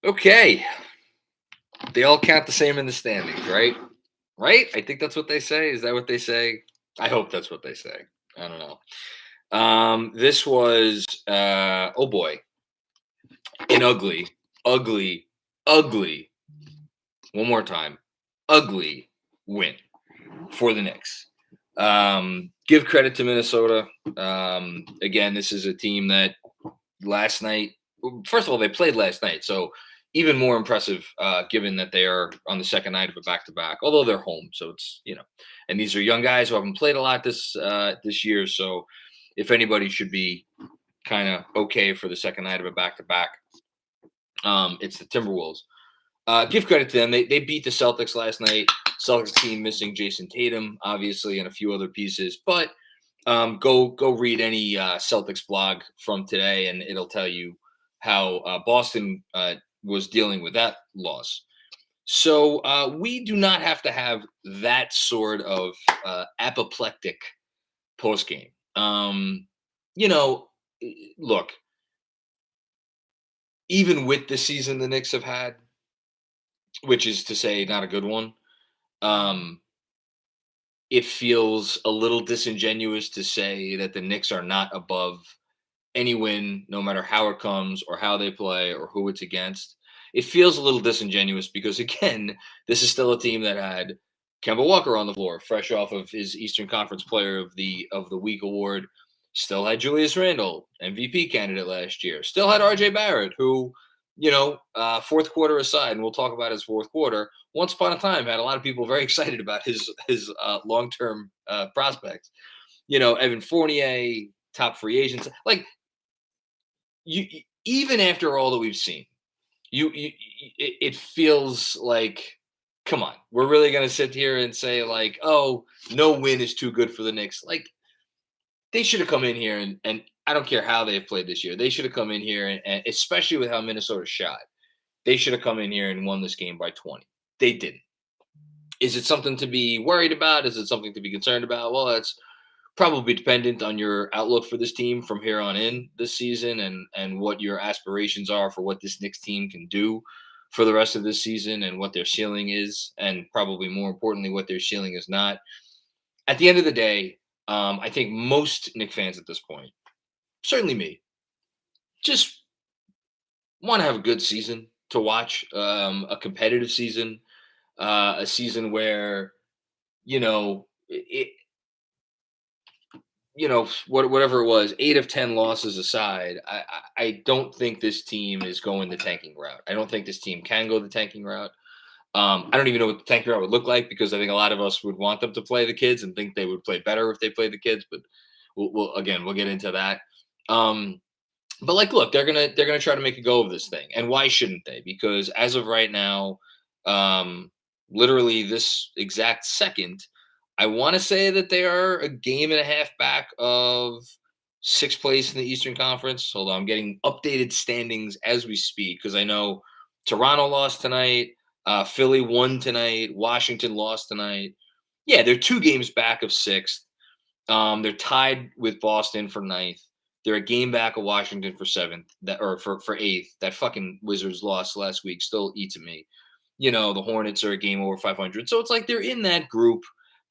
Okay. They all count the same in the standings, right? Right? I think that's what they say. Is that what they say? I hope that's what they say. I don't know. This was oh boy, an ugly, ugly. One more time, ugly win for the Knicks. Give credit to Minnesota. Again, this is a team that last night. First of all, they played last night, so even more impressive, given that they are on the second night of a back-to-back. Although they're home, so it's and these are young guys who haven't played a lot this year. So, if anybody should be kind of okay for the second night of a back-to-back, it's the Timberwolves. Give credit to them. They beat the Celtics last night. Celtics team missing Jason Tatum, obviously, and a few other pieces. But go read any Celtics blog from today, and it'll tell you how Boston was dealing with that loss. So we do not have to have that sort of apoplectic post game. Look, even with the season the Knicks have had, which is to say not a good one, it feels a little disingenuous to say that the Knicks are not above any win, no matter how it comes or how they play or who it's against. It feels a little disingenuous because, again, this is still a team that had Kemba Walker on the floor, fresh off of his Eastern Conference Player of the Week award. Still had Julius Randle, MVP candidate last year. Still had RJ Barrett, who, fourth quarter aside, and we'll talk about his fourth quarter, once upon a time had a lot of people very excited about his long-term prospects. Evan Fournier, top free agents. Like, you even after all that we've seen, it feels like, come on, we're really going to sit here and say like, oh, no win is too good for the Knicks. Like, they should have come in here and I don't care how they've played this year. They should have come in here and especially with how Minnesota shot, they should have come in here and won this game by 20. They didn't. Is it something to be worried about? Is it something to be concerned about? Well, that's probably dependent on your outlook for this team from here on in this season and what your aspirations are for what this Knicks team can do for the rest of this season and what their ceiling is, and probably more importantly, what their ceiling is not. At the end of the day, I think most Knicks fans at this point, certainly me, just want to have a good season to watch, a competitive season, a season where, whatever it was, 8 of 10 losses aside, I don't think this team is going the tanking route. I don't think this team can go the tanking route. I don't even know what the tanking route would look like because I think a lot of us would want them to play the kids and think they would play better if they played the kids. But we'll get into that. But like, look, they're gonna try to make a go of this thing, and why shouldn't they? Because as of right now, literally this exact second, I want to say that they are a game and a half back of sixth place in the Eastern Conference. Hold on, I'm getting updated standings as we speak because I know Toronto lost tonight, Philly won tonight, Washington lost tonight. Yeah, they're 2 games back of sixth. They're tied with Boston for ninth. They're a game back of Washington for seventh, for eighth. That fucking Wizards loss last week still eats at me. The Hornets are a game over 500. So it's like they're in that group.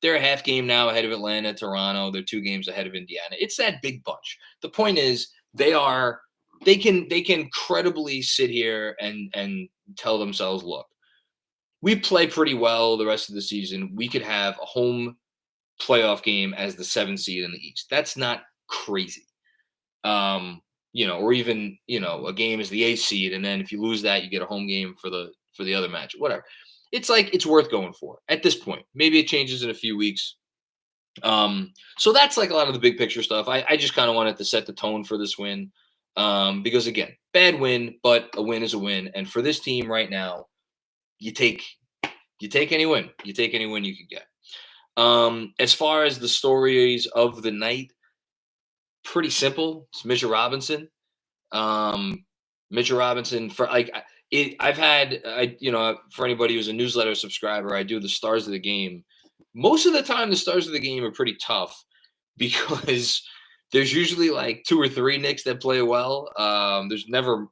They're a half game now ahead of Atlanta, Toronto. They're 2 games ahead of Indiana. It's that big bunch. The point is they can credibly sit here and tell themselves, look, we play pretty well the rest of the season. We could have a home playoff game as the 7th seed in the East. That's not crazy. Or even, a game as the 8th seed. And then if you lose that, you get a home game for the other match, whatever. It's like, it's worth going for at this point. Maybe it changes in a few weeks. So that's like a lot of the big picture stuff. I just kind of wanted to set the tone for this win. Because again, bad win, but a win is a win. And for this team right now, you take any win. You take any win you can get. As far as the stories of the night, pretty simple. It's Mitchell Robinson. Mitchell Robinson for for anybody who's a newsletter subscriber, I do the stars of the game. Most of the time, the stars of the game are pretty tough because there's usually like 2 or 3 Knicks that play well. There's never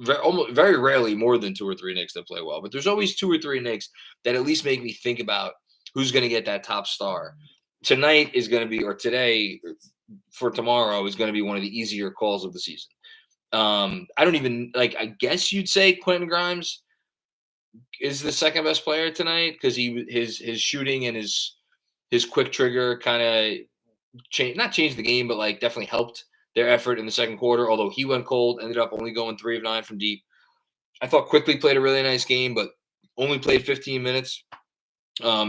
very rarely more than 2 or 3 Knicks that play well, but there's always 2 or 3 Knicks that at least make me think about who's going to get that top star. Tonight is going to be, or today for tomorrow is going to be one of the easier calls of the season. I don't even like. I guess you'd say Quentin Grimes is the second best player tonight because his shooting and his quick trigger kind of not changed the game, but like definitely helped their effort in the second quarter. Although he went cold, ended up only going 3 of 9 from deep. I thought Quickly played a really nice game, but only played 15 minutes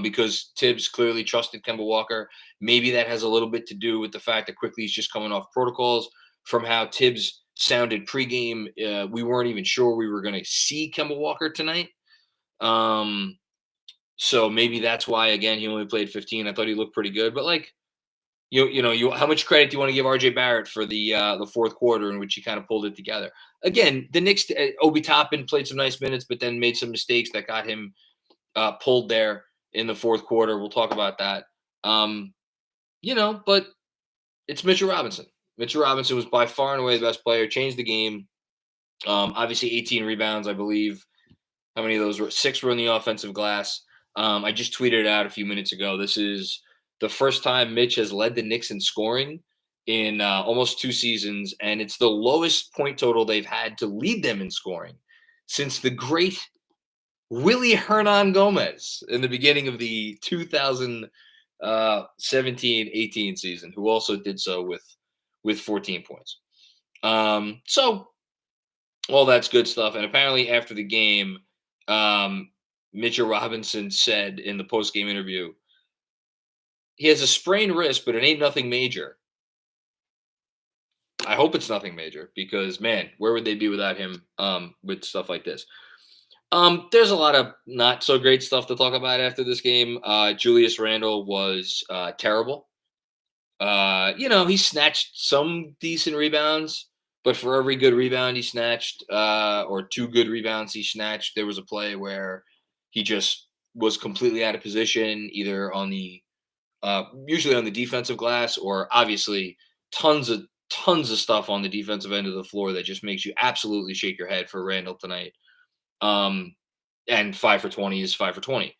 because Tibbs clearly trusted Kemba Walker. Maybe that has a little bit to do with the fact that Quickly is just coming off protocols. From how Tibbs sounded pregame, we weren't even sure we were going to see Kemba Walker tonight. So maybe that's why, again, he only played 15. I thought he looked pretty good, but like, how much credit do you want to give RJ Barrett for the fourth quarter in which he kind of pulled it together? Again, the Knicks, Obi Toppin played some nice minutes, but then made some mistakes that got him pulled there in the fourth quarter. We'll talk about that. But it's Mitchell Robinson. Mitchell Robinson was by far and away the best player, changed the game. Obviously 18 rebounds, I believe. How many of those were? 6 were in the offensive glass. I just tweeted it out a few minutes ago. This is the first time Mitch has led the Knicks in scoring in almost 2 seasons, and it's the lowest point total they've had to lead them in scoring since the great Willie Hernan Gomez in the beginning of the 2017-18 season, who also did so with 14 points. So all that's good stuff. And apparently after the game, Mitchell Robinson said in the post-game interview, he has a sprained wrist, but it ain't nothing major. I hope it's nothing major because, man, where would they be without him with stuff like this? There's a lot of not so great stuff to talk about after this game. Julius Randle was terrible. He snatched some decent rebounds, but for every good rebound he snatched, or 2 good rebounds he snatched, there was a play where he just was completely out of position, either on the usually on the defensive glass, or obviously tons of stuff on the defensive end of the floor that just makes you absolutely shake your head for Randle tonight. And 5 for 20 is 5 for 20.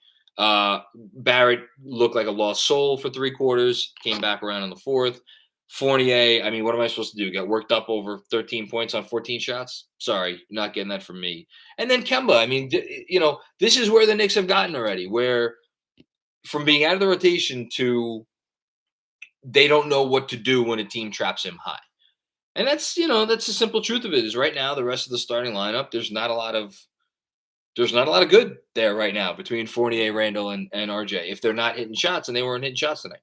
Barrett looked like a lost soul for 3 quarters, came back around in the fourth. Fournier, I mean, what am I supposed to do? Got worked up over 13 points on 14 shots? Sorry, not getting that from me. And then Kemba, I mean, this is where the Knicks have gotten already, where from being out of the rotation to they don't know what to do when a team traps him high. And that's the simple truth of it is right now, the rest of the starting lineup, there's not a lot of good there right now between Fournier, Randle, and RJ if they're not hitting shots, and they weren't hitting shots tonight.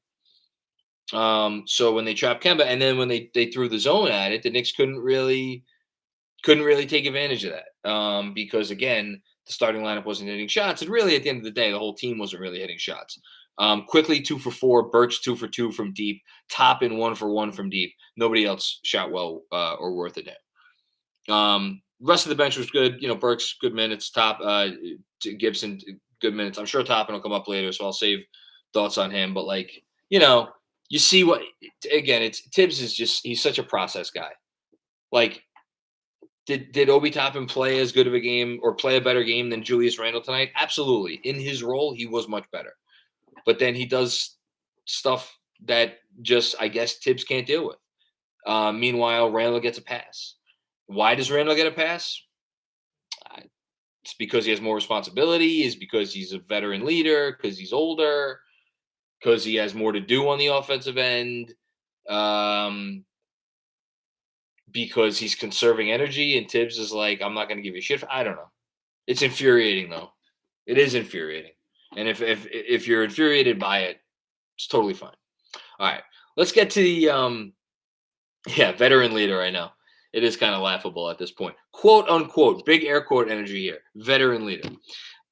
So when they trapped Kemba, and then when they threw the zone at it, the Knicks couldn't really take advantage of that because, again, the starting lineup wasn't hitting shots. And really, at the end of the day, the whole team wasn't really hitting shots. Quickly 2 for 4, Birch 2 for 2 from deep, Toppin 1 for 1 from deep. Nobody else shot well or worth a damn. Rest of the bench was good. Burks, good minutes. Gibson, good minutes. I'm sure Toppin will come up later, so I'll save thoughts on him. But you see what, again, it's Tibbs is just, he's such a process guy. Like, did Obi Toppin play as good of a game or play a better game than Julius Randle tonight? Absolutely. In his role, he was much better. But then he does stuff that just, I guess, Tibbs can't deal with. Meanwhile, Randle gets a pass. Why does Randle get a pass? It's because he has more responsibility. Is because he's a veteran leader, because he's older, because he has more to do on the offensive end, because he's conserving energy, and Tibbs is like, I'm not going to give you shit. I don't know. It's infuriating, though. It is infuriating. And if you're infuriated by it, it's totally fine. All right. Let's get to the veteran leader. I know. It is kind of laughable at this point. Quote, unquote, big air quote energy here. Veteran leader.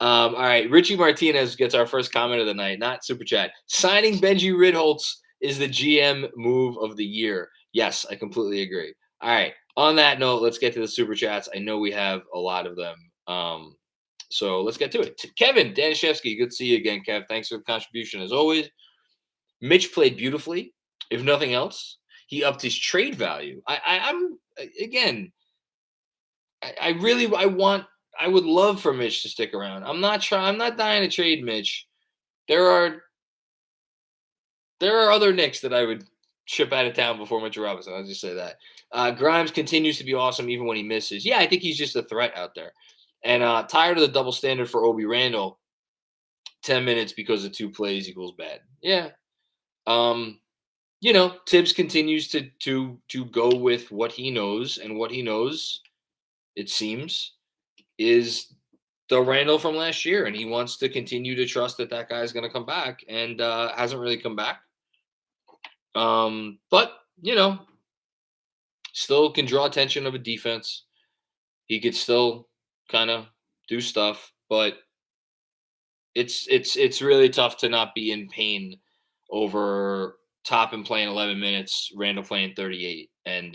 All right. Richie Martinez gets our first comment of the night, not super chat. Signing Benji Ridholtz is the GM move of the year. Yes, I completely agree. All right. On that note, let's get to the super chats. I know we have a lot of them. So let's get to it. Kevin Danishevsky, good to see you again, Kev. Thanks for the contribution as always. Mitch played beautifully. If nothing else, he upped his trade value. I'm again, I would love for Mitch to stick around. I'm not dying to trade Mitch. There are other Knicks that I would ship out of town before Mitchell Robinson. I'll just say that. Grimes continues to be awesome even when he misses. Yeah, I think he's just a threat out there. And tired of the double standard for Obi Randle. 10 minutes because of 2 plays equals bad. Yeah. Um, Tibbs continues to go with what he knows, and what he knows, it seems, is the Randle from last year, and he wants to continue to trust that guy's going to come back, and hasn't really come back. But still can draw attention of a defense. He could still kind of do stuff, but it's really tough to not be in pain over Toppin playing 11 minutes, Randle playing 38, and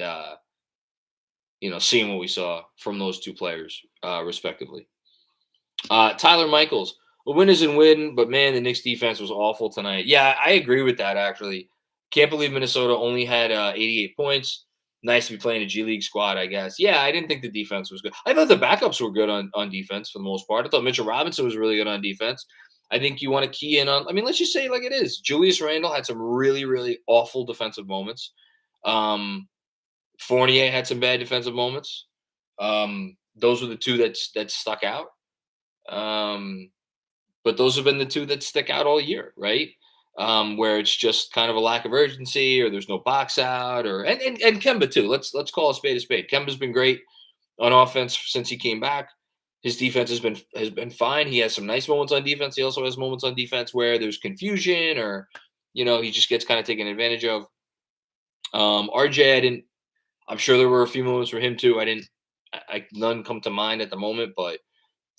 seeing what we saw from those 2 players, respectively. Tyler Michaels, a win is a win, but man, the Knicks defense was awful tonight. Yeah, I agree with that, actually. Can't believe Minnesota only had 88 points. Nice to be playing a G League squad, I guess. Yeah, I didn't think the defense was good. I thought the backups were good on defense for the most part. I thought Mitchell Robinson was really good on defense. I think you want to key in on, let's just say it like it is. Julius Randle had some really, really awful defensive moments. Fournier had some bad defensive moments. Those were the 2 that stuck out. But those have been the 2 that stick out all year, right? Where it's just kind of a lack of urgency, or there's no box out, and Kemba too. Let's call a spade a spade. Kemba's been great on offense since he came back. His defense has been fine. He has some nice moments on defense. He also has moments on defense where there's confusion, or he just gets kind of taken advantage of. RJ, I'm sure there were a few moments for him too. None come to mind at the moment, but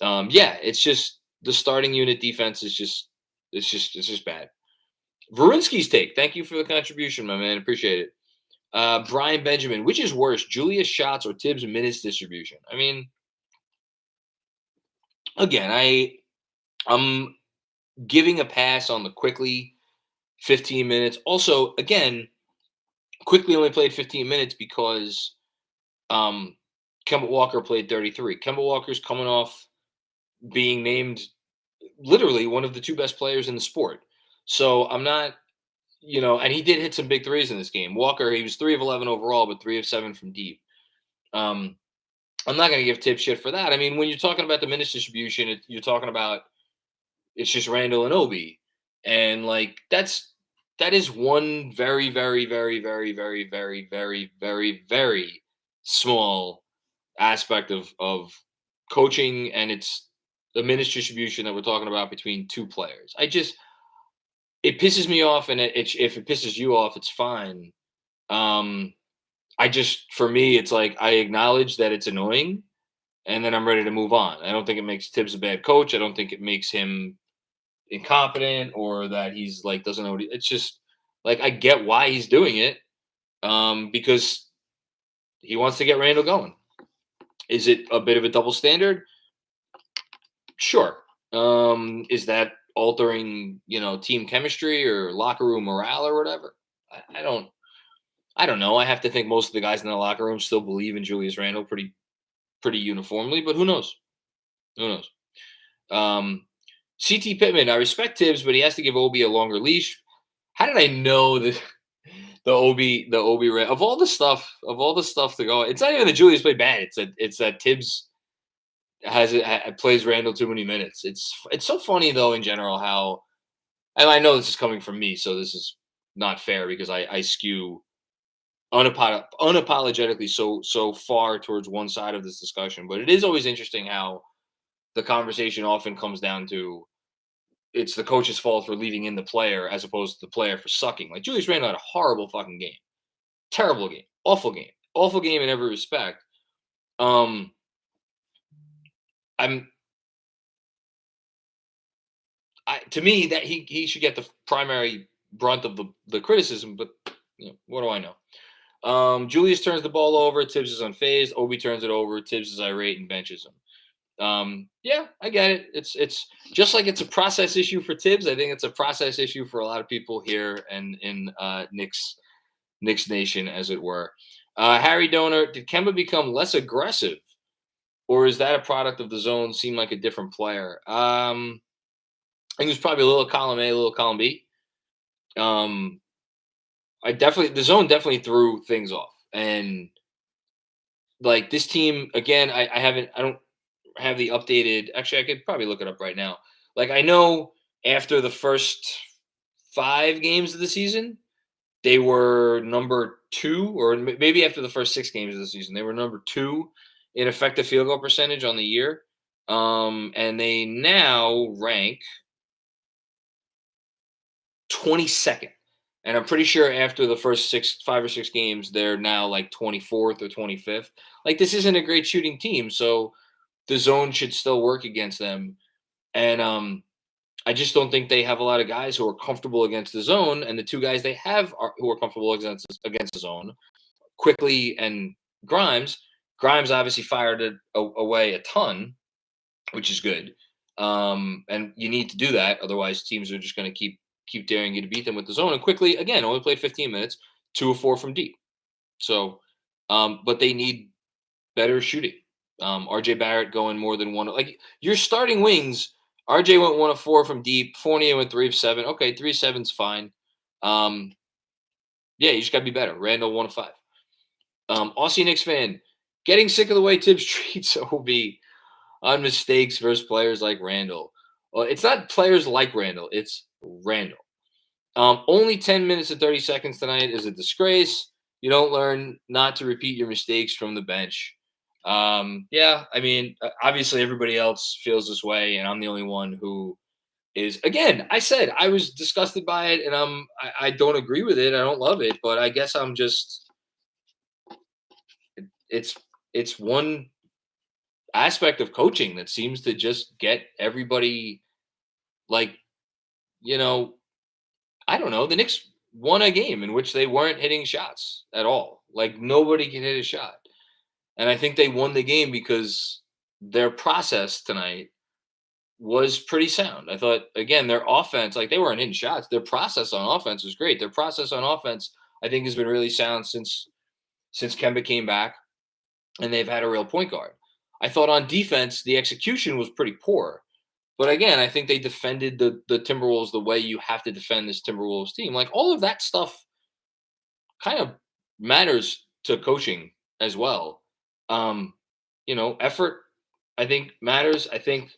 yeah, it's just the starting unit defense is just bad. Verinsky's take. Thank you for the contribution, my man. Appreciate it. Brian Benjamin, which is worse, Julius shots or Tibbs minutes distribution? Again, I'm giving a pass on the Quickly 15 minutes. Also, again, Quickly only played 15 minutes because Kemba Walker played 33. Kemba Walker's coming off being named literally one of the 2 best players in the sport. So I'm not, and he did hit some big threes in this game. Walker, he was 3 of 11 overall, but 3 of 7 from deep. I'm not going to give Tibbs shit for that. When you're talking about the minutes distribution, you're talking about it's just Randle and Obi, and that is one very, very, very, very, very, very, very, very, very small aspect of coaching, and it's the minutes distribution that we're talking about between 2 players. It pisses me off, and if it pisses you off, it's fine. For me, it's like I acknowledge that it's annoying, and then I'm ready to move on. I don't think it makes Tibbs a bad coach. I don't think it makes him incompetent, or that he's doesn't know it's just I get why he's doing it, because he wants to get Randle going. Is it a bit of a double standard? Sure. Is that altering, team chemistry or locker room morale or whatever? I don't know. I have to think most of the guys in the locker room still believe in Julius Randle pretty uniformly, but who knows? CT Pittman, I respect Tibbs, but he has to give Obi a longer leash. How did I know that the Obi of all the stuff to go? It's not even that Julius played bad. It's that Tibbs plays Randle too many minutes. It's so funny though in general how, and I know this is coming from me, so this is not fair because I skew unapologetically so far towards one side of this discussion, but it is always interesting how the conversation often comes down to it's the coach's fault for leaving in the player as opposed to the player for sucking. Like Julius Randle had a horrible fucking game, terrible game, awful game in every respect. To me that he should get the primary brunt of the criticism, but what do I know? Julius turns the ball over. Tibbs is unfazed. Obi turns it over. Tibbs is irate and benches him. Yeah, I get it. It's just like it's a process issue for Tibbs. I think it's a process issue for a lot of people here and in Knicks Nation, as it were. Harry Donor, did Kemba become less aggressive or is that a product of the zone? Seem like a different player. I think there's probably a little column A, a little column B. Um, the zone definitely threw things off, and like this team again, I don't have the updated. Actually, I could probably look it up right now. Like I know after the first 5 games of the season, they were number 2, or maybe after the first 6 games of the season, they were number 2 in effective field goal percentage on the year. And they now rank 22nd. And I'm pretty sure after the first 5 or 6 games, they're now like 24th or 25th. Like this isn't a great shooting team, so the zone should still work against them. And I just don't think they have a lot of guys who are comfortable against the zone. And the 2 guys they have who are comfortable against the zone, Quickly and Grimes. Grimes obviously fired it away a ton, which is good. And you need to do that, otherwise teams are just going to keep daring you to beat them with the zone. And Quickly again only played 15 minutes, 2 of 4 from deep. So, but they need better shooting. RJ Barrett going more than one. Like your starting wings, RJ went 1 of 4 from deep. Fournier went 3 of 7. Okay, 3 of 7's fine. Yeah, you just got to be better. Randle 1 of 5. Aussie Knicks fan, getting sick of the way Tibbs treats Obi on mistakes versus players like Randle. Well, it's not players like Randle, it's Randle. Only 10 minutes and 30 seconds tonight is a disgrace. You don't learn not to repeat your mistakes from the bench. Yeah, I mean, obviously everybody else feels this way, and I'm the only one who is. Again, I said I was disgusted by it, and I don't agree with it. I don't love it, but I guess I'm just. It's one aspect of coaching that seems to just get everybody like, you know, I don't know. The Knicks won a game in which they weren't hitting shots at all. Like nobody can hit a shot. And I think they won the game because their process tonight was pretty sound. I thought again, their offense, like they weren't hitting shots. Their process on offense was great. Their process on offense, I think, has been really sound since Kemba came back, and they've had a real point guard. I thought on defense, the execution was pretty poor. But again, I think they defended the Timberwolves the way you have to defend this Timberwolves team. Like all of that stuff kind of matters to coaching as well. Effort I think matters. I think,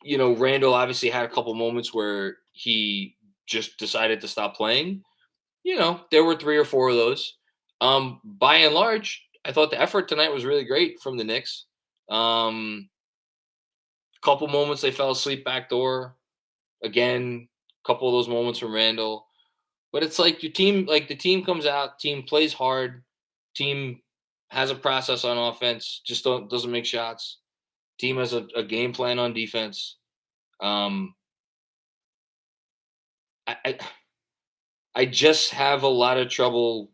Randall obviously had a couple moments where he just decided to stop playing. There were 3 or 4 of those. By and large, I thought the effort tonight was really great from the Knicks. Couple moments they fell asleep backdoor. Again, couple of those moments from Randall. But it's like your team, like the team comes out, team plays hard, team has a process on offense, just doesn't make shots. Team has a game plan on defense. I I just have a lot of trouble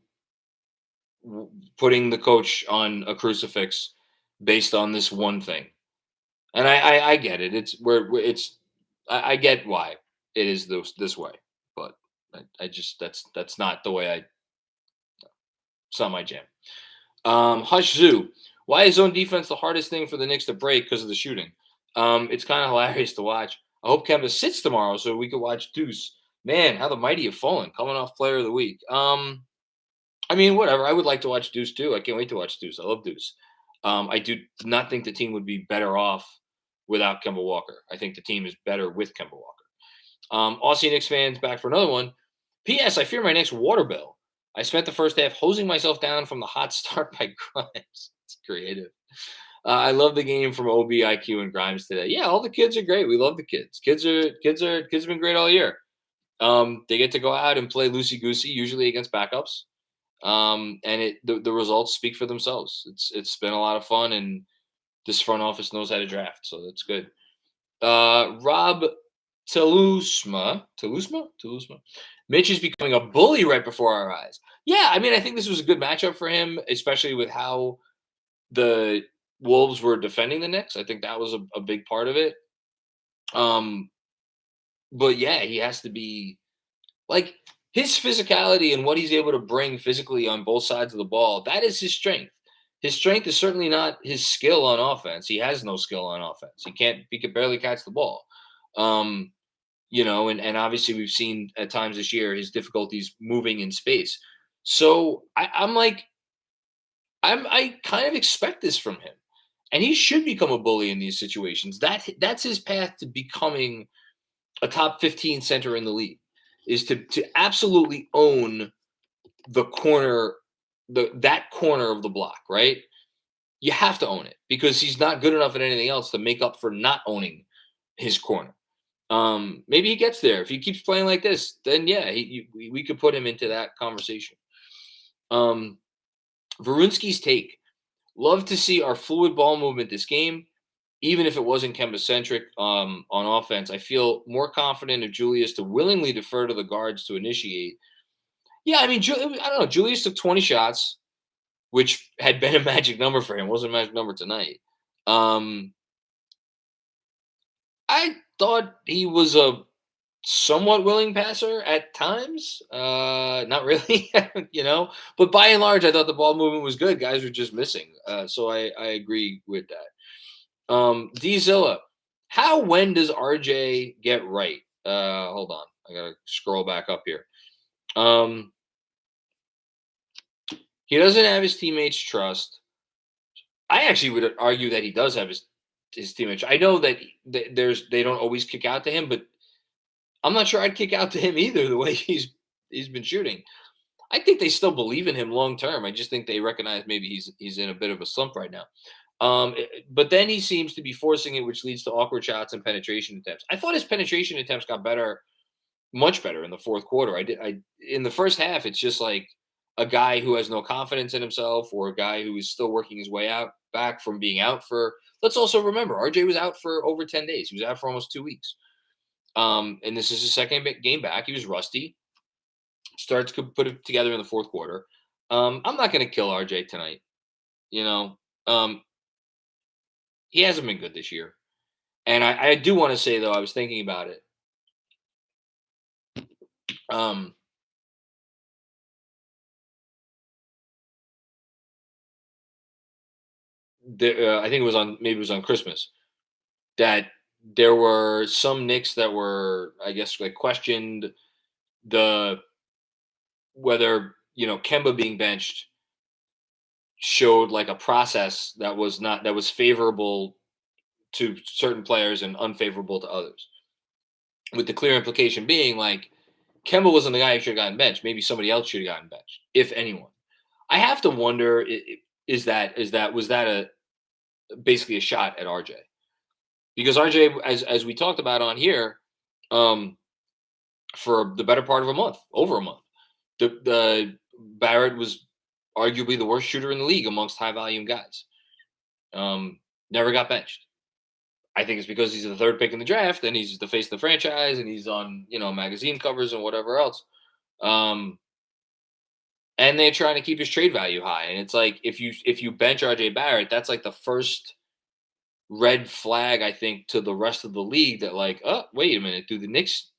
putting the coach on a crucifix based on this one thing. And I get it. It's where it's I get why it is this way, but I just that's not the way it's not my jam. Hush Zoo. Why is zone defense the hardest thing for the Knicks to break because of the shooting? It's kind of hilarious to watch. I hope Kemba sits tomorrow so we can watch Deuce. Man, how the mighty have fallen, coming off Player of the Week. I mean, whatever. I would like to watch Deuce too. I can't wait to watch Deuce. I love Deuce. I do not think the team would be better off without Kemba Walker. I think the team is better with Kemba Walker. Aussie Knicks fans back for another one. P.S. I fear my next water bill. I spent the first half hosing myself down from the hot start by Grimes. It's creative. I love the game from Obi, IQ, and Grimes today. Yeah, all the kids are great. We love the kids. Kids have been great all year. They get to go out and play loosey goosey, usually against backups. And the results speak for themselves. It's been a lot of fun, and this front office knows how to draft, so that's good. Rob Telusma. Mitch is becoming a bully right before our eyes. Yeah, I mean, I think this was a good matchup for him, especially with how the Wolves were defending the Knicks. I think that was a big part of it. But yeah, he has to be like his physicality and what he's able to bring physically on both sides of the ball. That is his strength. his strength is certainly not his skill on offense. He has no skill on offense. He could barely catch the ball. Um, and obviously we've seen at times this year his difficulties moving in space. So I kind of expect this from him. And he should become a bully in these situations. That's his path to becoming a top 15 center in the league, is to absolutely own the corner, that corner of the block, right? You have to own it because he's not good enough at anything else to make up for not owning his corner. Maybe he gets there if he keeps playing like this. Then yeah, we could put him into that conversation. Varunski's take: love to see our fluid ball movement this game, even if it wasn't Kemba centric on offense. I feel more confident of Julius to willingly defer to the guards to initiate. Yeah, I mean, I don't know. Julius took 20 shots, which had been a magic number for him. Wasn't a magic number tonight. I thought he was a somewhat willing passer at times. Not really, But by and large, I thought the ball movement was good. Guys were just missing. So I agree with that. D Zilla, when does RJ get right? Hold on, I gotta scroll back up here. He doesn't have his teammates' trust. I actually would argue that he does have his teammates. I know that they don't always kick out to him, but I'm not sure I'd kick out to him either. The way he's been shooting, I think they still believe in him long term. I just think they recognize maybe he's in a bit of a slump right now. But then he seems to be forcing it, which leads to awkward shots and penetration attempts. I thought his penetration attempts got better, much better in the fourth quarter. In the first half, it's just like a guy who has no confidence in himself, or a guy who is still working his way back from being out for. Let's also remember, RJ was out for over 10 days. He was out for almost 2 weeks. And this is his second game back. He was rusty. Starts to put it together in the fourth quarter. I'm not going to kill RJ tonight. He hasn't been good this year. And I do want to say, though, I was thinking about it. I think it was on Christmas, that there were some Knicks that were, I guess, like questioned whether Kemba being benched showed like a process that was favorable to certain players and unfavorable to others. With the clear implication being like Kemba wasn't the guy who should have gotten benched. Maybe somebody else should have gotten benched, if anyone. I have to wonder: was that basically a shot at RJ? Because RJ, as we talked about on here, for the better part of over a month, the Barrett was arguably the worst shooter in the league amongst high volume guys. Never got benched. I think it's because he's the third pick in the draft, and he's the face of the franchise, and he's on magazine covers and whatever else. And they're trying to keep his trade value high. And it's like if you bench RJ Barrett, that's like the first red flag, I think, to the rest of the league that like, oh, wait a minute, do the Knicks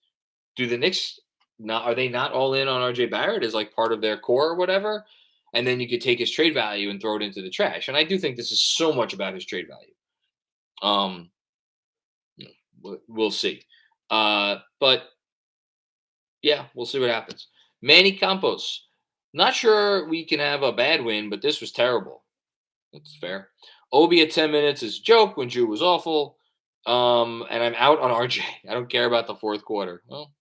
not, are they not all in on RJ Barrett as like part of their core or whatever? And then you could take his trade value and throw it into the trash. And I do think this is so much about his trade value. We'll see. But yeah, we'll see what happens. Manny Campos, not sure we can have a bad win, but this was terrible. That's fair. Obi at 10 minutes is a joke when Drew was awful. And I'm out on RJ. I don't care about the fourth quarter. Well,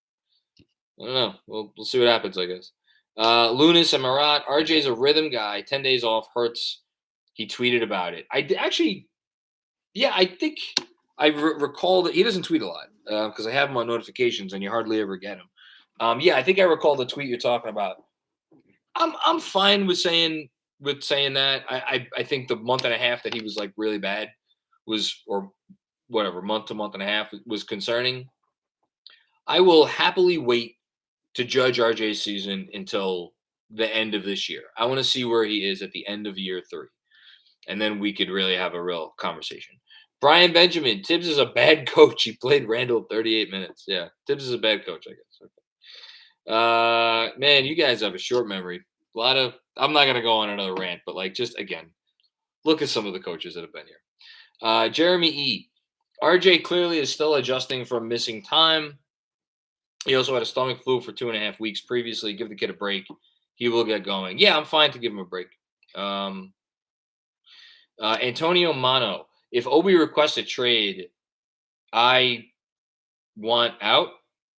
I don't know. We'll see what happens, I guess. Lunas and Marat, RJ's a rhythm guy. 10 days off hurts. He tweeted about it. I think I recall that he doesn't tweet a lot because I have him on notifications and you hardly ever get him. I think I recall the tweet you're talking about. I'm fine with saying that. I think the month and a half that he was like really bad month to month and a half was concerning. I will happily wait to judge RJ's season until the end of this year. I want to see where he is at the end of year 3. And then we could really have a real conversation. Brian Benjamin, Tibbs is a bad coach. He played Randle 38 minutes. Yeah, Tibbs is a bad coach, I guess. Okay. Man, you guys have a short memory. I'm not going to go on another rant, but like just again, Look at some of the coaches that have been here. Jeremy E. RJ clearly is still adjusting from missing time. He also had a stomach flu for 2.5 weeks previously. Give the kid a break. He will get going. Yeah, I'm fine to give him a break. Antonio Mano. If Obi requests a trade, I want out.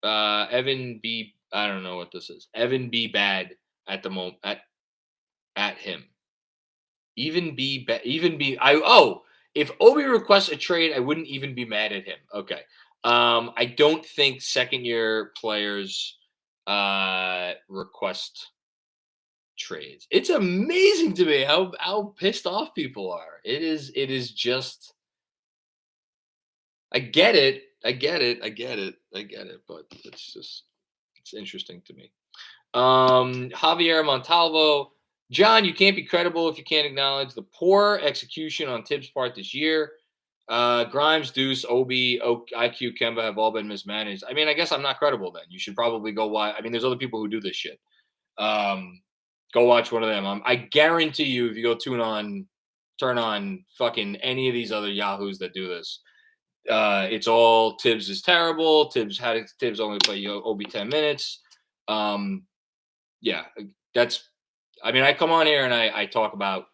Evan B. I don't know what this is. Evan B. Bad at the moment at him. Even be if Obi requests a trade, I wouldn't even be mad at him. Okay. I don't think second year players request trades. It's amazing to me how pissed off people are. It is just I get it. But it's interesting to me. Javier Montalvo. John, you can't be credible if you can't acknowledge the poor execution on Tibbs' part this year. Grimes, Deuce, Obi, IQ, Kemba have all been mismanaged. I mean, I guess I'm not credible then. You should probably go watch. I mean, there's other people who do this shit. Go watch one of them. I guarantee you, if you go turn on fucking any of these other yahoos that do this, it's all Tibbs is terrible. Tibbs only play Obi 10 minutes. Yeah, that's. I mean, I come on here and I talk about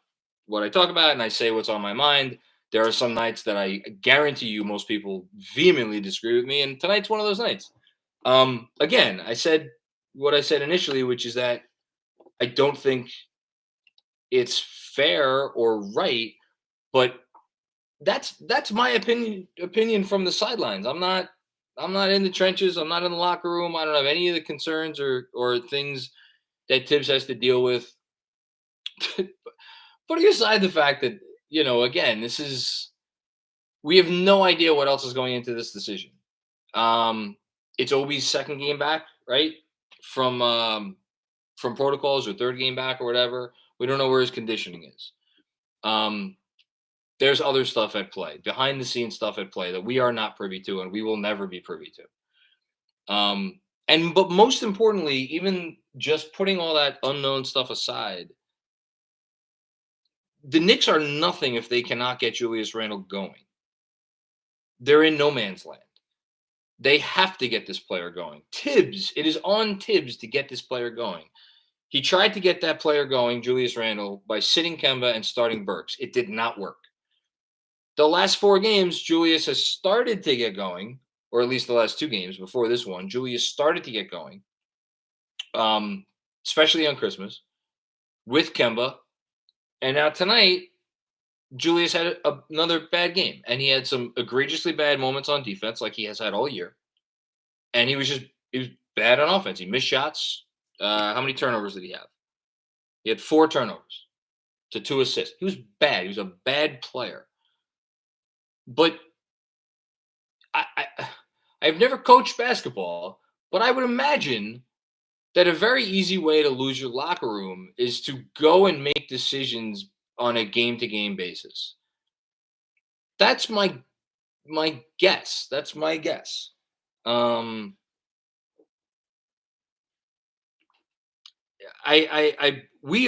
what I talk about and I say what's on my mind. There are some nights that I guarantee you most people vehemently disagree with me, and tonight's one of those nights. Again, I said what I said initially, which is that I don't think it's fair or right, but that's my opinion from the sidelines. I'm not in the trenches. I'm not in the locker room. I don't have any of the concerns or things that Tibbs has to deal with. Putting aside the fact that, again, we have no idea what else is going into this decision. It's Obi's second game back, right? From protocols, or third game back or whatever. We don't know where his conditioning is. There's other stuff at play, behind the scenes stuff at play that we are not privy to and we will never be privy to. But most importantly, even just putting all that unknown stuff aside, the Knicks are nothing if they cannot get Julius Randle going. They're in no man's land. They have to get this player going. Tibbs, it is on Tibbs to get this player going. He tried to get that player going, Julius Randle, by sitting Kemba and starting Burks. It did not work. The last 4 games, Julius has started to get going, or at least the last 2 games before this one, Julius started to get going, especially on Christmas, with Kemba. And now tonight, Julius had another bad game, and he had some egregiously bad moments on defense, like he has had all year. And he was bad on offense. He missed shots. How many turnovers did he have? He had 4 turnovers to 2 assists. He was bad. He was a bad player. But I've never coached basketball, but I would imagine that a very easy way to lose your locker room is to go and make decisions on a game-to-game basis. That's my guess. That's my guess. We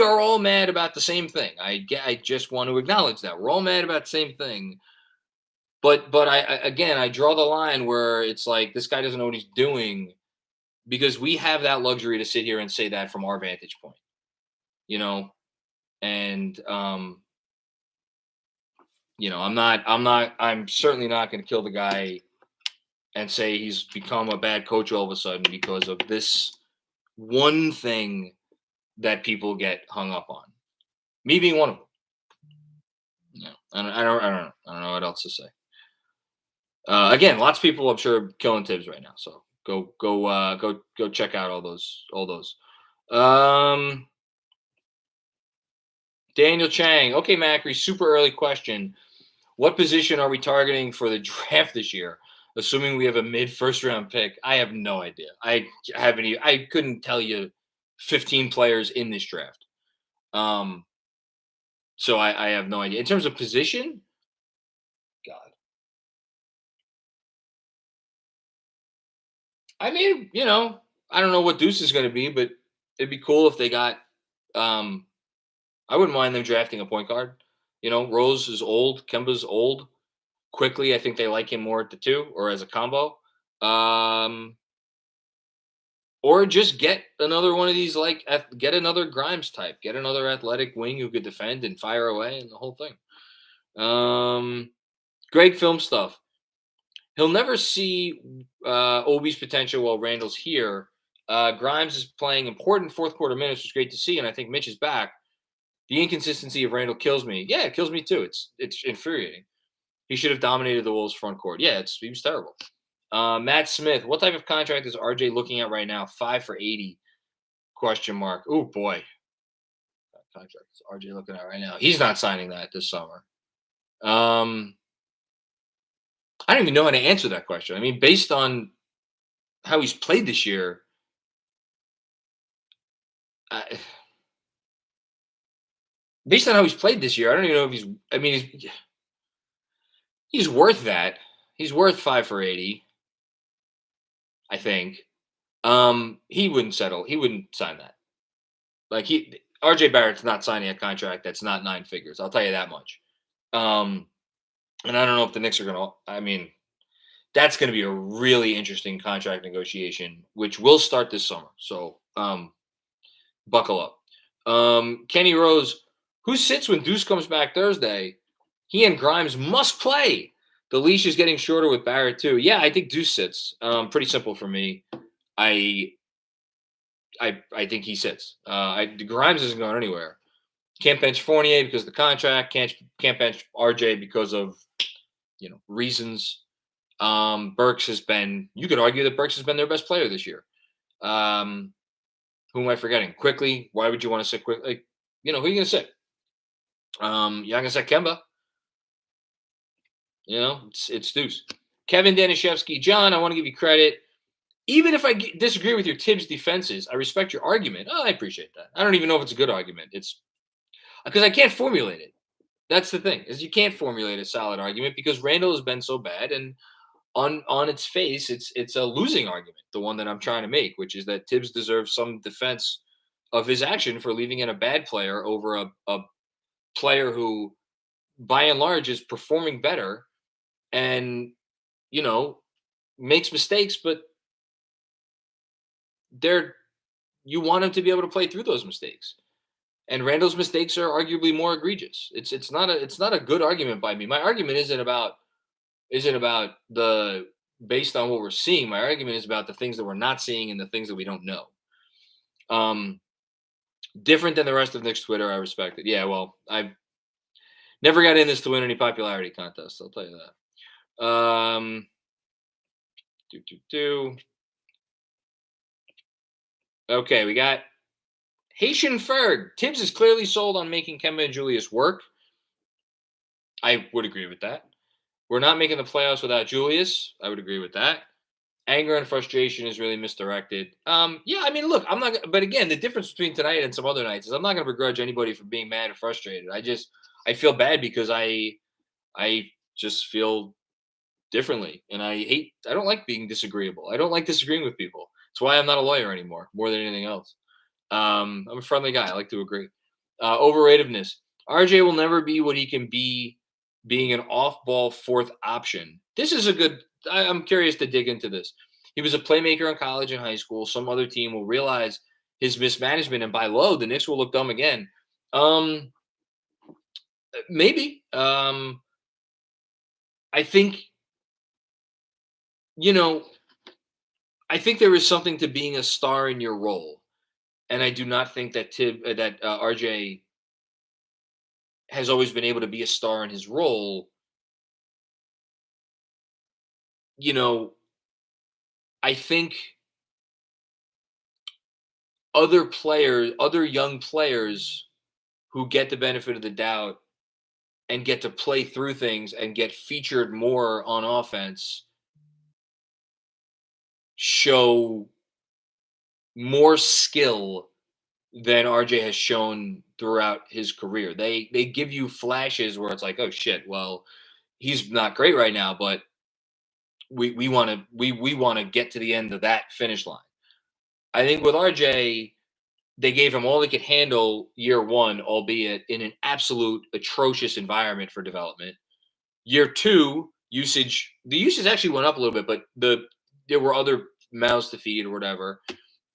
are all mad about the same thing. I just want to acknowledge that we're all mad about the same thing. But I draw the line where it's like this guy doesn't know what he's doing, because we have that luxury to sit here and say that from our vantage point, and I'm certainly not going to kill the guy and say he's become a bad coach all of a sudden because of this one thing that people get hung up on. Me being one of them. I don't know what else to say. Again, lots of people I'm sure are killing Tibbs right now. So go check out all those. Daniel Chang. Okay, Macri, super early question. What position are we targeting for the draft this year? Assuming we have a mid-first round pick. I have no idea. I couldn't tell you 15 players in this draft. So I have no idea. In terms of position, God. I mean, I don't know what Deuce is going to be, but it'd be cool if they got I wouldn't mind them drafting a point guard. Rose is old. Kemba's old. Quickly, I think they like him more at the two or as a combo. Or just get another one of these, get another Grimes type, get another athletic wing who could defend and fire away and the whole thing. Great film stuff. He'll never see Obi's potential while Randle's here. Grimes is playing important fourth quarter minutes, which is great to see, and I think Mitch is back. The inconsistency of Randle kills me. Yeah, it kills me too. It's infuriating. He should have dominated the Wolves front court. Yeah, he was terrible. Matt Smith, what type of contract is RJ looking at right now? 5 for 80? Question mark. Oh boy, what contract is RJ looking at right now? He's not signing that this summer. I don't even know how to answer that question. I mean, based on how he's played this year, based on how he's played this year, I don't even know if he's. I mean, he's worth that. He's worth 5 for 80. I think. He wouldn't settle. He wouldn't sign that. RJ Barrett's not signing a contract that's not 9 figures. I'll tell you that much. And I don't know if the Knicks are going to. I mean, that's going to be a really interesting contract negotiation, which will start this summer. So, buckle up. Kenny Rose, who sits when Deuce comes back Thursday? He and Grimes must play. The leash is getting shorter with Barrett too. Yeah, I think Deuce sits. Pretty simple for me. I think he sits. Grimes isn't going anywhere. Can't bench Fournier because of the contract. Can't bench RJ because of reasons. Burks has been. You could argue that Burks has been their best player this year. Who am I forgetting? Quickly. Why would you want to sit quickly? Who are you going to sit? You're not going to sit Kemba. It's Deuce. Kevin Danishevsky. John, I want to give you credit. Even if I disagree with your Tibbs defenses, I respect your argument. Oh, I appreciate that. I don't even know if it's a good argument. It's because I can't formulate it. That's the thing, is you can't formulate a solid argument because Randle has been so bad, and on its face, it's a losing argument, the one that I'm trying to make, which is that Tibbs deserves some defense of his action for leaving in a bad player over a player who, by and large, is performing better and, makes mistakes, but you want him to be able to play through those mistakes. And Randle's mistakes are arguably more egregious. It's not a good argument by me. My argument isn't about the based on what we're seeing. My argument is about the things that we're not seeing and the things that we don't know. Different than the rest of Knicks Twitter. I respect it. Yeah, well, I've never got in this to win any popularity contests. I'll tell you that. Okay, we got Haitian Ferg. Tibbs is clearly sold on making Kemba and Julius work. I would agree with that. We're not making the playoffs without Julius. I would agree with that. Anger and frustration is really misdirected. Yeah, I mean, look, I'm not. But again, the difference between tonight and some other nights is I'm not going to begrudge anybody for being mad or frustrated. I feel bad because I just feel differently, and I don't like being disagreeable. I don't like disagreeing with people. That's why I'm not a lawyer anymore, more than anything else. I'm a friendly guy. I like to agree. Overratedness. RJ will never be what he can be being an off-ball fourth option. This is a good – I'm curious to dig into this. He was a playmaker in college and high school. Some other team will realize his mismanagement and buy low. The Knicks will look dumb again. Maybe. I think – I think there is something to being a star in your role. And I do not think that RJ has always been able to be a star in his role. I think other young players who get the benefit of the doubt and get to play through things and get featured more on offense show more skill than RJ has shown throughout his career. They give you flashes where it's like, oh shit, well, he's not great right now, but we want to get to the end of that finish line. I think with RJ, they gave him all they could handle year one, albeit in an absolute atrocious environment for development. Year two, the usage actually went up a little bit, but there were other mouths to feed or whatever.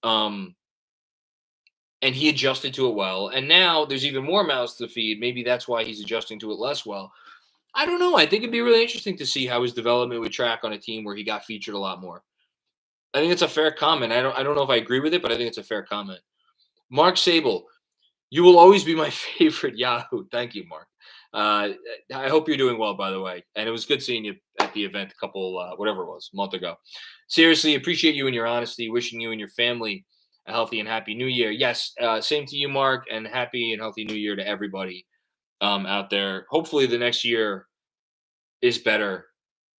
And he adjusted to it well. And now there's even more mouths to feed. Maybe that's why he's adjusting to it less well. I don't know. I think it'd be really interesting to see how his development would track on a team where he got featured a lot more. I think it's a fair comment. I don't know if I agree with it, but I think it's a fair comment. Mark Sable, you will always be my favorite Yahoo. Thank you, Mark. I hope you're doing well, by the way. And it was good seeing you at the event a month ago. Seriously, appreciate you and your honesty. Wishing you and your family a healthy and happy new year. Yes, same to you, Mark, and happy and healthy new year to everybody out there. Hopefully the next year is better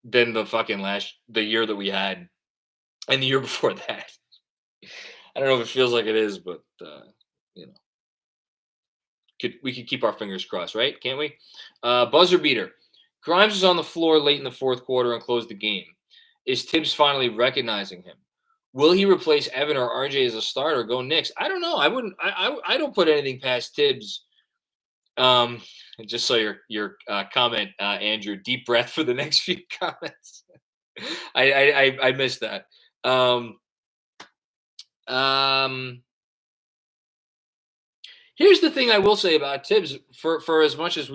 than the year that we had and the year before that. I don't know if it feels like it is, but you know. We could keep our fingers crossed, right? Can't we? Buzzer beater. Grimes was on the floor late in the fourth quarter and closed the game. Is Tibbs finally recognizing him? Will he replace Evan or RJ as a starter? Go Knicks. I don't know. I wouldn't. I don't put anything past Tibbs. Just so your comment, Andrew. Deep breath for the next few comments. I missed that. Here's the thing I will say about Tibbs. For as much as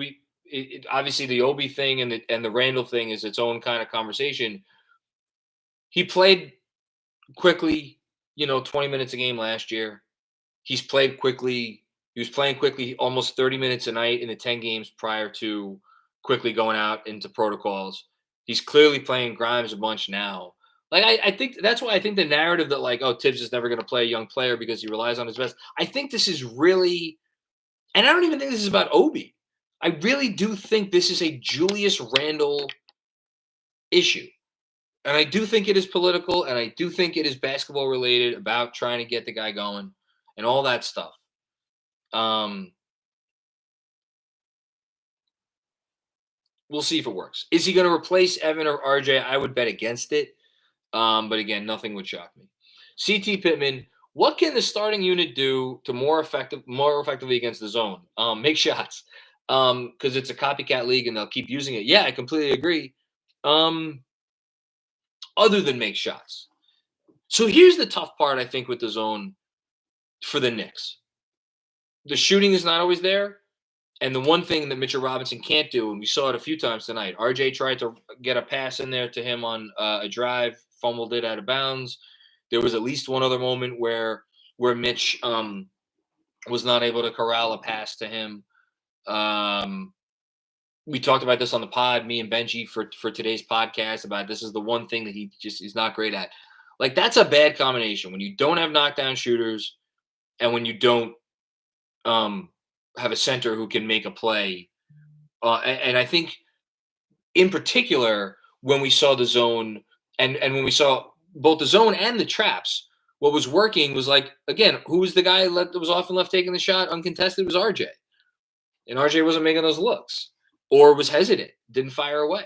obviously the Obi thing and the Randle thing is its own kind of conversation. He played quickly, 20 minutes a game last year. He's played quickly. He was playing quickly almost 30 minutes a night in the 10 games prior to quickly going out into protocols. He's clearly playing Grimes a bunch now. I think that's why I think the narrative that Tibbs is never going to play a young player because he relies on his best. I think this is really, and I don't even think this is about Obi. I really do think this is a Julius Randle issue. And I do think it is political, and I do think it is basketball related about trying to get the guy going and all that stuff. We'll see if it works. Is he going to replace Evan or RJ? I would bet against it. But again, nothing would shock me. CT Pittman, what can the starting unit do to more effectively against the zone? Make shots. Because it's a copycat league and they'll keep using it. Yeah, I completely agree. Other than make shots. So here's the tough part, I think, with the zone for the Knicks. The shooting is not always there. And the one thing that Mitchell Robinson can't do, and we saw it a few times tonight, RJ tried to get a pass in there to him on a drive, fumbled it out of bounds. There was at least one other moment where Mitch was not able to corral a pass to him. We talked about this on the pod, me and Benji for today's podcast, about this is the one thing that he's not great at. That's a bad combination when you don't have knockdown shooters and when you don't have a center who can make a play. And I think in particular, when we saw the zone and when we saw both the zone and the traps, what was working was again, who was the guy that was often left taking the shot uncontested? It was RJ. And RJ wasn't making those looks or was hesitant, didn't fire away.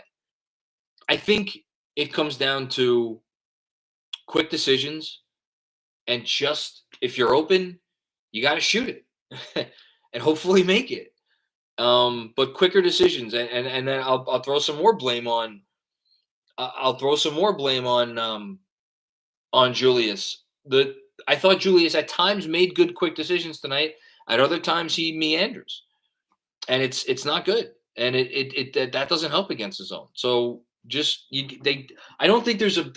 I think it comes down to quick decisions and just, if you're open, you got to shoot it and hopefully make it. But quicker decisions. And then I'll throw some more blame on, on Julius. I thought Julius at times made good, quick decisions tonight. At other times he meanders. And it's not good, and that doesn't help against the zone. So I don't think there's a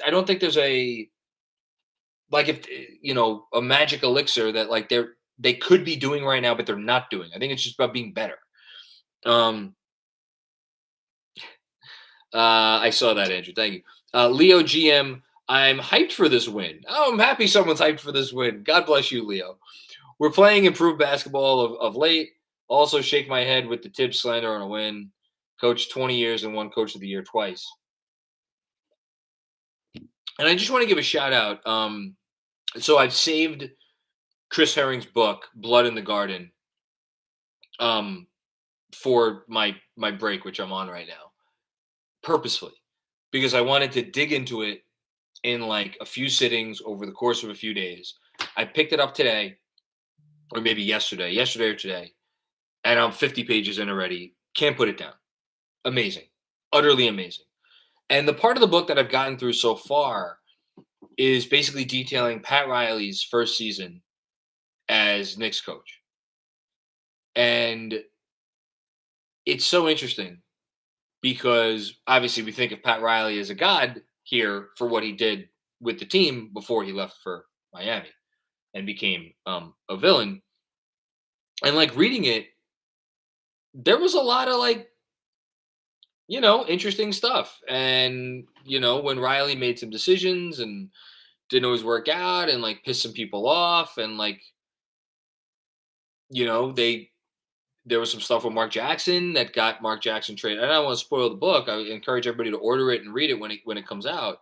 a magic elixir that they could be doing right now, but they're not doing. I think it's just about being better. I saw that, Andrew. Thank you, Leo GM. I'm hyped for this win. Oh, I'm happy someone's hyped for this win. God bless you, Leo. We're playing improved basketball of late. Also shake my head with the Tibbs slander on a win. Coach 20 years and won Coach of the Year twice. And I just want to give a shout out. So I've saved Chris Herring's book, Blood in the Garden, for my break, which I'm on right now, purposefully, because I wanted to dig into it in a few sittings over the course of a few days. I picked it up today. or maybe yesterday or today, and I'm 50 pages in already. Can't put it down. Amazing. Utterly amazing. And the part of the book that I've gotten through so far is basically detailing Pat Riley's first season as Knicks coach. And it's so interesting because obviously we think of Pat Riley as a god here for what he did with the team before he left for Miami and became a villain. And like reading it, there was a lot of like, interesting stuff. And, when Riley made some decisions and didn't always work out and like pissed some people off and like, they there was some stuff with Mark Jackson that got Mark Jackson traded. I don't want to spoil the book. I encourage everybody to order it and read it when it comes out.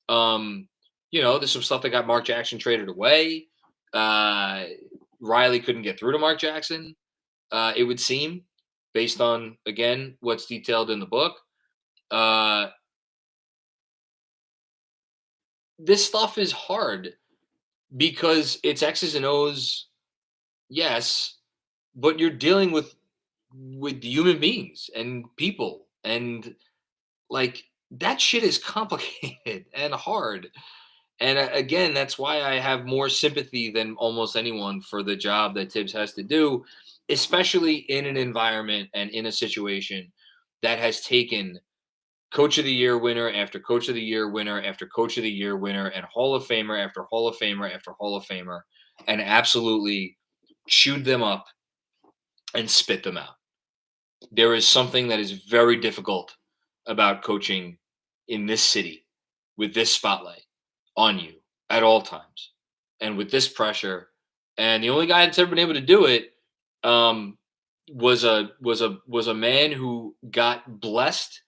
Um, there's some stuff that got Mark Jackson traded away. Riley couldn't get through to Mark Jackson. It would seem, based on again what's detailed in the book. This stuff is hard because it's X's and O's, yes, but you're dealing with human beings and people, and like that shit is complicated and hard. And again, that's why I have more sympathy than almost anyone for the job that Tibbs has to do, especially in an environment and in a situation that has taken Coach of the Year winner after Coach of the Year winner after Coach of the Year winner and Hall of Famer after Hall of Famer after Hall of Famer and absolutely chewed them up and spit them out. There is something that is very difficult about coaching in this city with this spotlight on you at all times and with this pressure. And the only guy that's ever been able to do it was a man who got blessed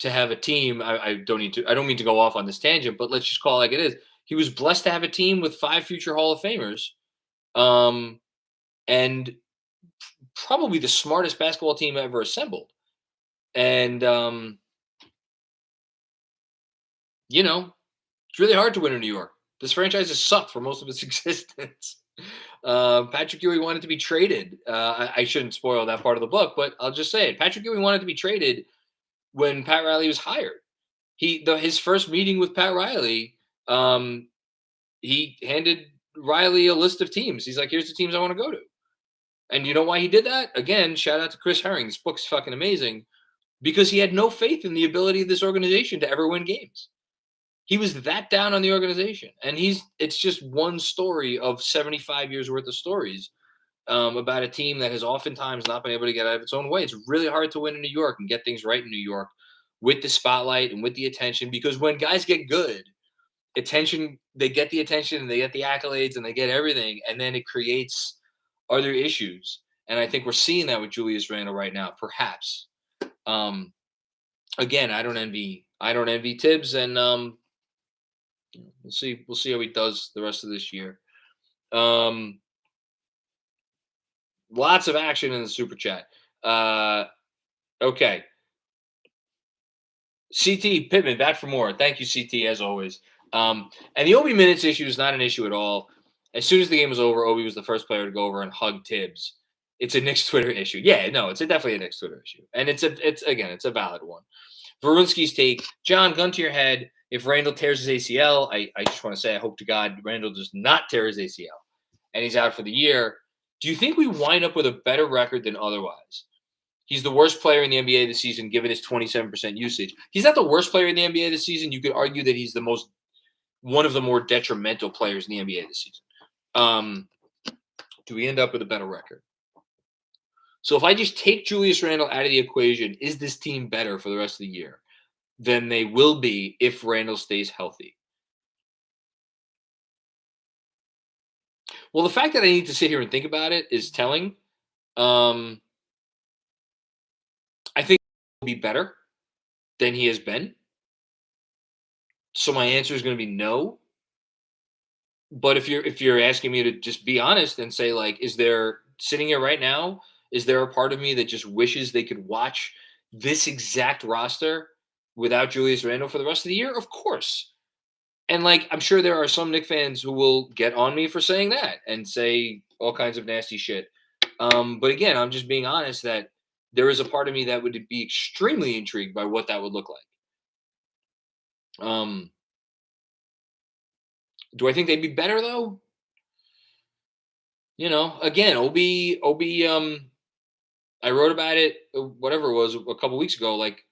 to have a team. I don't mean to go off on this tangent, but let's just call it like it is. He was blessed to have a team with 5 future Hall of Famers, and probably the smartest basketball team ever assembled. And it's really hard to win in New York. This franchise has sucked for most of its existence. Patrick Ewing wanted to be traded. I shouldn't spoil that part of the book, but I'll just say it. Patrick Ewing wanted to be traded when Pat Riley was hired. His first meeting with Pat Riley, he handed Riley a list of teams. He's like, here's the teams I want to go to. And you know why he did that? Again, shout out to Chris Herring. This book's fucking amazing because he had no faith in the ability of this organization to ever win games. He was that down on the organization. And it's just one story of 75 years worth of stories about a team that has oftentimes not been able to get out of its own way. It's really hard to win in New York and get things right in New York with the spotlight and with the attention, because when guys get good, they get the attention and they get the accolades and they get everything, and then it creates other issues. And I think we're seeing that with Julius Randle right now, perhaps. Again, I don't envy Tibbs, and we'll see how he does the rest of this year. Lots of action in the super chat. Okay. CT Pittman back for more. Thank you, CT, as always. And the Obi minutes issue is not an issue at all. As soon as the game was over, Obi was the first player to go over and hug Tibbs. It's a Knicks Twitter issue. Yeah, no, it's definitely a Knicks Twitter issue, and it's a valid one. Varunski's take, John, gun to your head. If Randle tears his ACL, I just want to say I hope to God Randle does not tear his ACL, and he's out for the year. Do you think we wind up with a better record than otherwise? He's the worst player in the NBA this season, given his 27% usage. He's not the worst player in the NBA this season. You could argue that he's one of the more detrimental players in the NBA this season. Do we end up with a better record? So if I just take Julius Randle out of the equation, is this team better for the rest of the year than they will be if Randle stays healthy? Well, the fact that I need to sit here and think about it is telling. I think he'll be better than he has been. So my answer is going to be no. But if you're asking me to just be honest and say, like, is there, sitting here right now, is there a part of me that just wishes they could watch this exact roster without Julius Randle for the rest of the year? Of course. And, like, I'm sure there are some Knicks fans who will get on me for saying that and say, all kinds of nasty shit. But again, I'm just being honest that there is a part of me that would be extremely intrigued by what that would look like. Do I think they'd be better though? Again, Obi. I wrote about it, whatever it was, a couple weeks ago. Like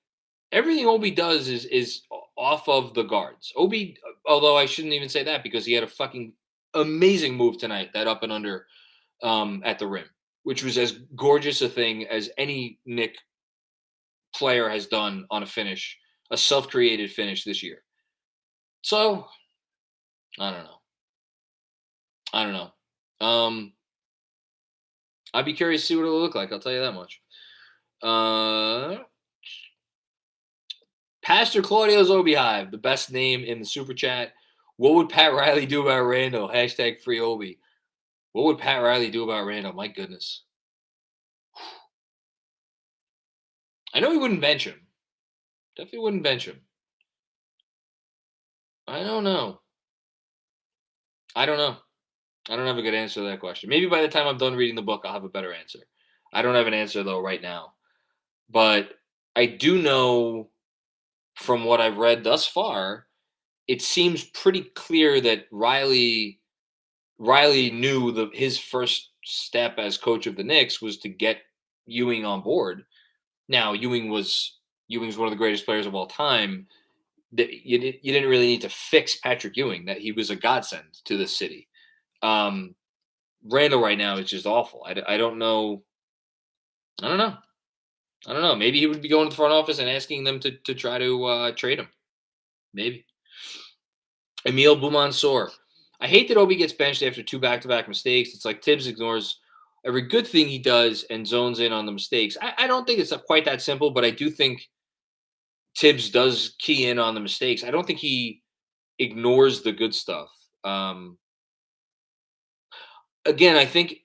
everything Obi does is off of the guards. Obi, although I shouldn't even say that because he had a fucking amazing move tonight, that up and under at the rim, which was as gorgeous a thing as any Nick player has done on a finish, a self-created finish this year. So I don't know. I don't know. I'd be curious to see what it'll look like. I'll tell you that much. Pastor Claudio's Obi Hive, the best name in the super chat. What would Pat Riley do about Randle? Hashtag free Obi. What would Pat Riley do about Randle? My goodness. I know he wouldn't bench him. Definitely wouldn't bench him. I don't know. I don't have a good answer to that question. Maybe by the time I'm done reading the book, I'll have a better answer. I don't have an answer, though, right now. But I do know from what I've read thus far, it seems pretty clear that Riley knew his first step as coach of the Knicks was to get Ewing on board. Now, Ewing's one of the greatest players of all time. That you didn't really need to fix Patrick Ewing. That he was a godsend to the city. Randle right now is just awful. I don't know. I don't know. Maybe he would be going to the front office and asking them to try to trade him. Maybe. Emil Boumansour. I hate that Obi gets benched after 2 back-to-back mistakes. It's like Tibbs ignores every good thing he does and zones in on the mistakes. I don't think it's quite that simple, but I do think Tibbs does key in on the mistakes. I don't think he ignores the good stuff. Again, I think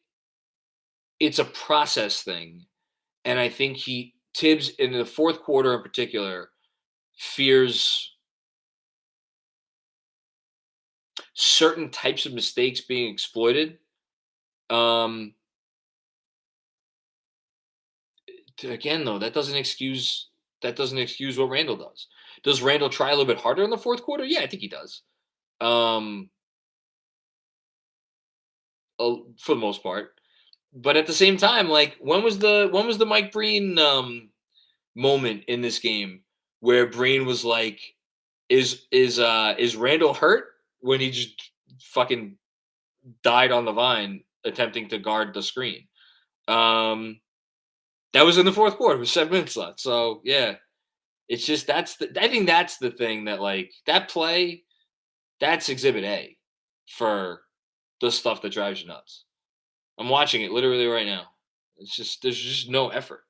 it's a process thing. And I think Tibbs, in the fourth quarter in particular, fears certain types of mistakes being exploited. Again, though, that doesn't excuse what Randle does. Does Randle try a little bit harder in the fourth quarter? Yeah, I think he does. For the most part. But at the same time, like when was the Mike Breen moment in this game where Breen was like, is Randle hurt, when he just fucking died on the vine attempting to guard the screen? That was in the fourth quarter with 7 minutes left. So yeah, it's just I think that's the thing that, like, that play, that's exhibit A for the stuff that drives you nuts. I'm watching it literally right now. There's just no effort.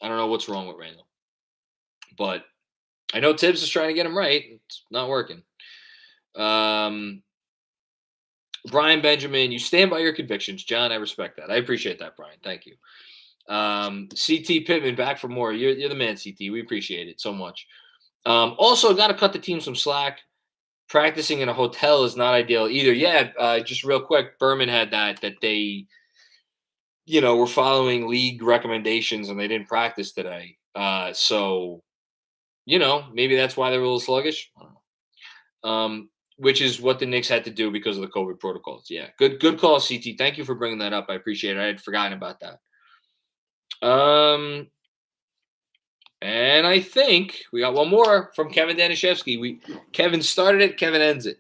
I don't know what's wrong with Randle, but I know Tibbs is trying to get him right. It's not working. Brian Benjamin, you stand by your convictions, John. I respect that. I appreciate that, Brian. Thank you. CT Pittman, back for more. You're the man, CT. We appreciate it so much. Also, got to cut the team some slack. Practicing in a hotel is not ideal either. Yeah, just real quick, Berman had that they, were following league recommendations and they didn't practice today. So, maybe that's why they were a little sluggish. I don't know. Which is what the Knicks had to do because of the COVID protocols. Yeah, good call, CT. Thank you for bringing that up. I appreciate it. I had forgotten about that. And I think we got one more from Kevin Danishevsky. Kevin started it, Kevin ends it.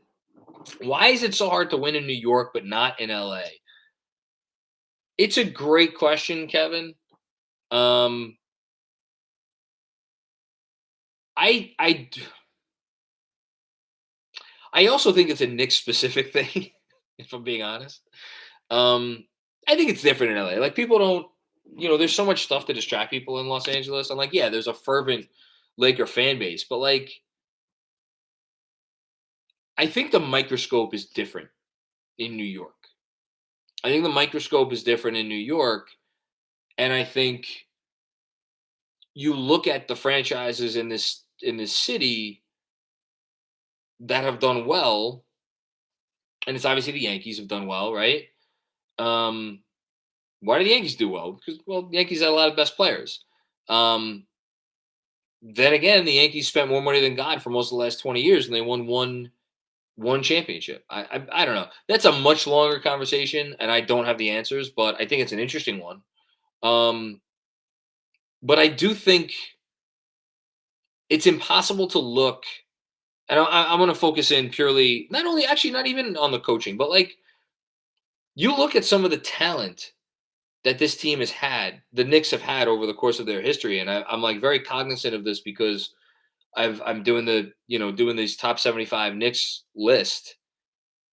Why is it so hard to win in New York but not in LA? It's a great question, Kevin. I also think it's a Knicks specific thing, if I'm being honest. I think it's different in LA. Like, people don't, there's so much stuff to distract people in Los Angeles. I'm like, yeah, there's a fervent Laker fan base, but like, I think the microscope is different in New York. I think the microscope is different in New York. And I think you look at the franchises in this city that have done well, and it's obviously the Yankees have done well, right? Um, why do the Yankees do well? Because, well, the Yankees had a lot of best players. Um, then again, the Yankees spent more money than God for most of the last 20 years, and they won one championship. I don't know. That's a much longer conversation, and I don't have the answers, but I think it's an interesting one. Um, but I do think it's impossible to look, and I'm going to focus in purely, not only, actually, not even on the coaching, but like you look at some of the talent that this team has had, the Knicks have had over the course of their history, and I'm like very cognizant of this because I'm doing doing these top 75 Knicks list,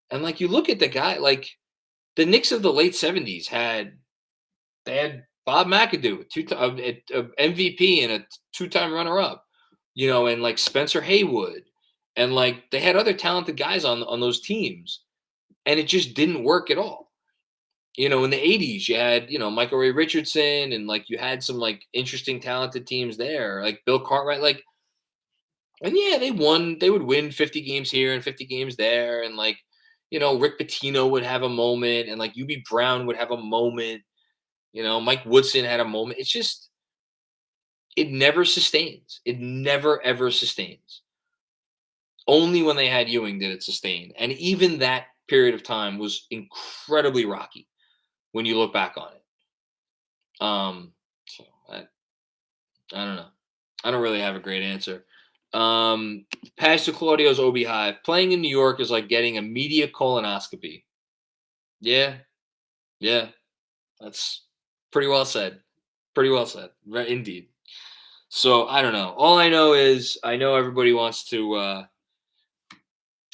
and like you look at the guy, like the Knicks of the late '70s they had Bob McAdoo, a MVP and a two-time runner-up, and like Spencer Haywood, and like they had other talented guys on those teams, and it just didn't work at all. In the '80s, you had Michael Ray Richardson, and like you had some like interesting, talented teams there, like Bill Cartwright, like, and yeah, they won. They would win 50 games here and 50 games there, and like Rick Pitino would have a moment, and like UB Brown would have a moment. Mike Woodson had a moment. It's just, it never sustains. It never ever sustains. Only when they had Ewing did it sustain, and even that period of time was incredibly rocky when you look back on it. So I don't know. I don't really have a great answer. Pastor Claudio's Obi Hive. Playing in New York is like getting a media colonoscopy. Yeah, yeah, that's pretty well said. Pretty well said. Right, indeed. So I don't know. All I know is I know everybody wants to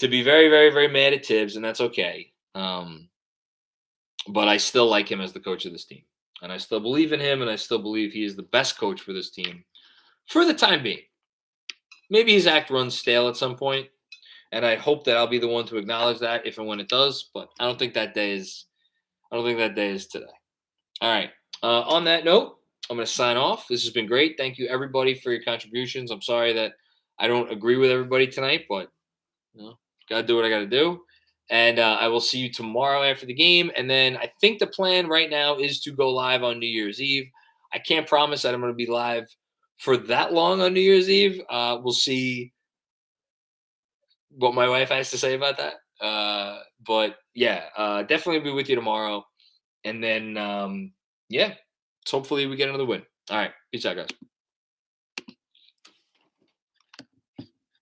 be very, very, very mad at Tibbs, and that's okay. But I still like him as the coach of this team, and I still believe in him, and I still believe he is the best coach for this team for the time being. Maybe his act runs stale at some point, and I hope that I'll be the one to acknowledge that if and when it does. But I don't think that day is. I don't think that day is today. All right. On that note, I'm going to sign off. This has been great. Thank you, everybody, for your contributions. I'm sorry that I don't agree with everybody tonight, but got to do what I got to do. And I will see you tomorrow after the game. And then I think the plan right now is to go live on New Year's Eve. I can't promise that I'm going to be live for that long on New Year's Eve. We'll see what my wife has to say about that. But yeah, definitely be with you tomorrow. And then, yeah, hopefully we get another win. All right. Peace out, guys.